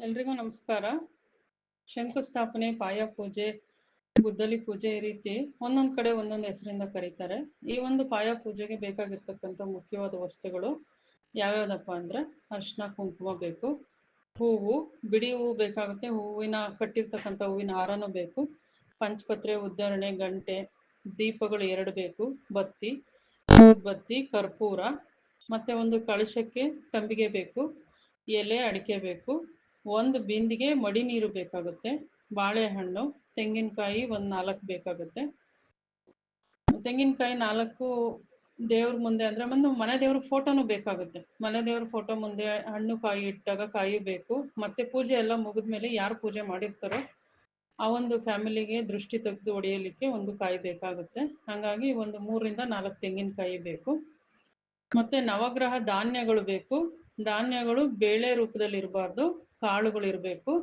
ಎಲ್ರಿಗೂ ನಮಸ್ಕಾರ. ಶಂಕುಸ್ಥಾಪನೆ, ಪಾಯ ಪೂಜೆ, ಗುದ್ದಲಿ ಪೂಜೆ ಈ ರೀತಿ ಒಂದೊಂದು ಕಡೆ ಒಂದೊಂದು ಹೆಸರಿಂದ ಕರೀತಾರೆ. ಈ ಒಂದು ಪಾಯ ಪೂಜೆಗೆ ಬೇಕಾಗಿರ್ತಕ್ಕಂಥ ಮುಖ್ಯವಾದ ವಸ್ತುಗಳು ಯಾವ್ಯಾವುದಪ್ಪ ಅಂದರೆ ಅರಿಶಿನ ಕುಂಕುಮ ಬೇಕು, ಹೂವು, ಬಿಡಿ ಹೂವು ಬೇಕಾಗುತ್ತೆ, ಹೂವಿನ ಕಟ್ಟಿರ್ತಕ್ಕಂಥ ಹೂವಿನ ಹಾರನೂ ಬೇಕು, ಪಂಚಪತ್ರೆ, ಉದ್ದರಣೆ, ಗಂಟೆ, ದೀಪಗಳು 2 ಬೇಕು, ಬತ್ತಿ, ಊದ್ಬತ್ತಿ, ಕರ್ಪೂರ, ಮತ್ತು ಒಂದು ಕಳಶಕ್ಕೆ ತಂಬಿಗೆ ಬೇಕು, ಎಲೆ, ಅಡಿಕೆ ಬೇಕು, ಒಂದು ಬಿಂದಿಗೆ ಮಡಿ ನೀರು ಬೇಕಾಗುತ್ತೆ, ಬಾಳೆಹಣ್ಣು, ತೆಂಗಿನಕಾಯಿ ಒಂದು 4 ಬೇಕಾಗುತ್ತೆ. ತೆಂಗಿನಕಾಯಿ 4 ದೇವ್ರ ಮುಂದೆ ಅಂದರೆ ಒಂದು ಮನೆ ದೇವ್ರ ಫೋಟೋನು ಬೇಕಾಗುತ್ತೆ. ಮನೆ ದೇವ್ರ ಫೋಟೋ ಮುಂದೆ ಹಣ್ಣು ಕಾಯಿ ಇಟ್ಟಾಗ ಕಾಯಿ ಬೇಕು. ಮತ್ತು ಪೂಜೆ ಎಲ್ಲ ಮುಗಿದ್ಮೇಲೆ ಯಾರು ಪೂಜೆ ಮಾಡಿರ್ತಾರೋ ಆ ಒಂದು ಫ್ಯಾಮಿಲಿಗೆ ದೃಷ್ಟಿ ತೆಗೆದು ಹೊಡೆಯಲಿಕ್ಕೆ ಒಂದು ಕಾಯಿ ಬೇಕಾಗುತ್ತೆ. ಹಾಗಾಗಿ ಒಂದು 3ರಿಂದ 4 ತೆಂಗಿನಕಾಯಿ ಬೇಕು. ಮತ್ತು ನವಗ್ರಹ ಧಾನ್ಯಗಳು ಬೇಕು. ಧಾನ್ಯಗಳು ಬೇಳೆ ರೂಪದಲ್ಲಿ ಇರಬಾರ್ದು, ಕಾಳುಗಳಿರಬೇಕು.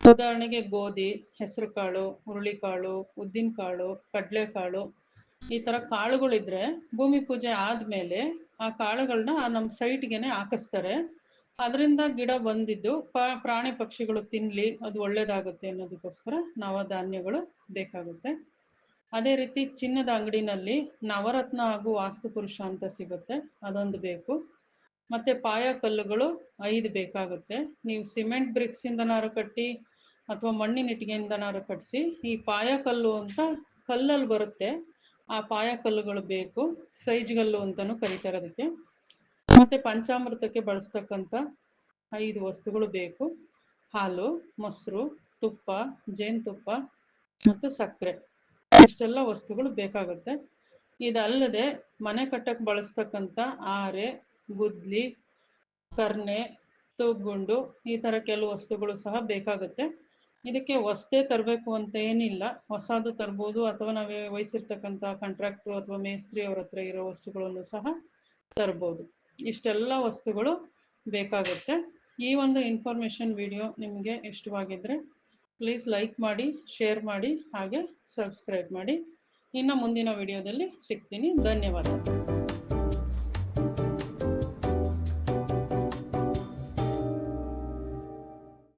ಉದಾಹರಣೆಗೆ ಗೋಧಿ, ಹೆಸರು ಕಾಳು, ಹುರುಳಿಕಾಳು, ಉದ್ದಿನಕಾಳು, ಕಡಲೆಕಾಳು, ಈ ಥರ ಕಾಳುಗಳಿದ್ರೆ ಭೂಮಿ ಪೂಜೆ ಆದಮೇಲೆ ಆ ಕಾಳುಗಳನ್ನ ನಮ್ಮ ಸೈಟ್ಗೆ ಹಾಕಿಸ್ತಾರೆ. ಅದರಿಂದ ಗಿಡ ಬಂದಿದ್ದು ಪ್ರಾಣಿ ಪಕ್ಷಿಗಳು ತಿನ್ನಲಿ, ಅದು ಒಳ್ಳೆಯದಾಗುತ್ತೆ ಅನ್ನೋದಕ್ಕೋಸ್ಕರ ನವಧಾನ್ಯಗಳು ಬೇಕಾಗುತ್ತೆ. ಅದೇ ರೀತಿ ಚಿನ್ನದ ಅಂಗಡಿನಲ್ಲಿ ನವರತ್ನ ಹಾಗೂ ವಾಸ್ತುಪುರುಷ ಅಂತ ಸಿಗುತ್ತೆ, ಅದೊಂದು ಬೇಕು. ಮತ್ತು ಪಾಯ ಕಲ್ಲುಗಳು 5 ಬೇಕಾಗುತ್ತೆ. ನೀವು ಸಿಮೆಂಟ್ ಬ್ರಿಕ್ಸಿಂದನಾರು ಕಟ್ಟಿ ಅಥವಾ ಮಣ್ಣಿನ ಇಟ್ಟಿಗೆಯಿಂದನಾರು ಕಟ್ಟಿಸಿ, ಈ ಪಾಯ ಕಲ್ಲು ಅಂತ ಕಲ್ಲಲ್ಲಿ ಬರುತ್ತೆ, ಆ ಪಾಯ ಕಲ್ಲುಗಳು ಬೇಕು. ಸೈಜ್ಗಲ್ಲು ಅಂತಲೂ ಕರೀತಾರೆ ಅದಕ್ಕೆ. ಮತ್ತು ಪಂಚಾಮೃತಕ್ಕೆ ಬಳಸ್ತಕ್ಕಂಥ 5 ವಸ್ತುಗಳು ಬೇಕು. ಹಾಲು, ಮೊಸರು, ತುಪ್ಪ, ಜೇನುತುಪ್ಪ ಮತ್ತು ಸಕ್ಕರೆ, ಇಷ್ಟೆಲ್ಲ ವಸ್ತುಗಳು ಬೇಕಾಗುತ್ತೆ. ಇದಲ್ಲದೆ ಮನೆ ಕಟ್ಟಕ್ಕೆ ಬಳಸ್ತಕ್ಕಂಥ ಆರೆ, ಗುದ್ಲಿ, ಕರ್ನೆ, ತೂಗುಂಡು, ಈ ಥರ ಕೆಲವು ವಸ್ತುಗಳು ಸಹ ಬೇಕಾಗುತ್ತೆ. ಇದಕ್ಕೆ ಹೊಸದೇ ತರಬೇಕು ಅಂತ ಏನಿಲ್ಲ, ಹೊಸದು ತರ್ಬೋದು ಅಥವಾ ನಾವೇ ವಹಿಸಿರ್ತಕ್ಕಂಥ ಕಾಂಟ್ರಾಕ್ಟ್ರು ಅಥವಾ ಮೇಸ್ತ್ರಿ ಅವ್ರ ಹತ್ರ ಇರೋ ವಸ್ತುಗಳನ್ನು ಸಹ ತರ್ಬೋದು. ಇಷ್ಟೆಲ್ಲ ವಸ್ತುಗಳು ಬೇಕಾಗುತ್ತೆ. ಈ ಒಂದು ಇನ್ಫಾರ್ಮೇಷನ್ ವಿಡಿಯೋ ನಿಮಗೆ ಇಷ್ಟವಾಗಿದ್ದರೆ ಪ್ಲೀಸ್ ಲೈಕ್ ಮಾಡಿ, ಶೇರ್ ಮಾಡಿ, ಹಾಗೆ ಸಬ್ಸ್ಕ್ರೈಬ್ ಮಾಡಿ. ಇನ್ನು ಮುಂದಿನ ವಿಡಿಯೋದಲ್ಲಿ ಸಿಗ್ತೀನಿ. ಧನ್ಯವಾದ.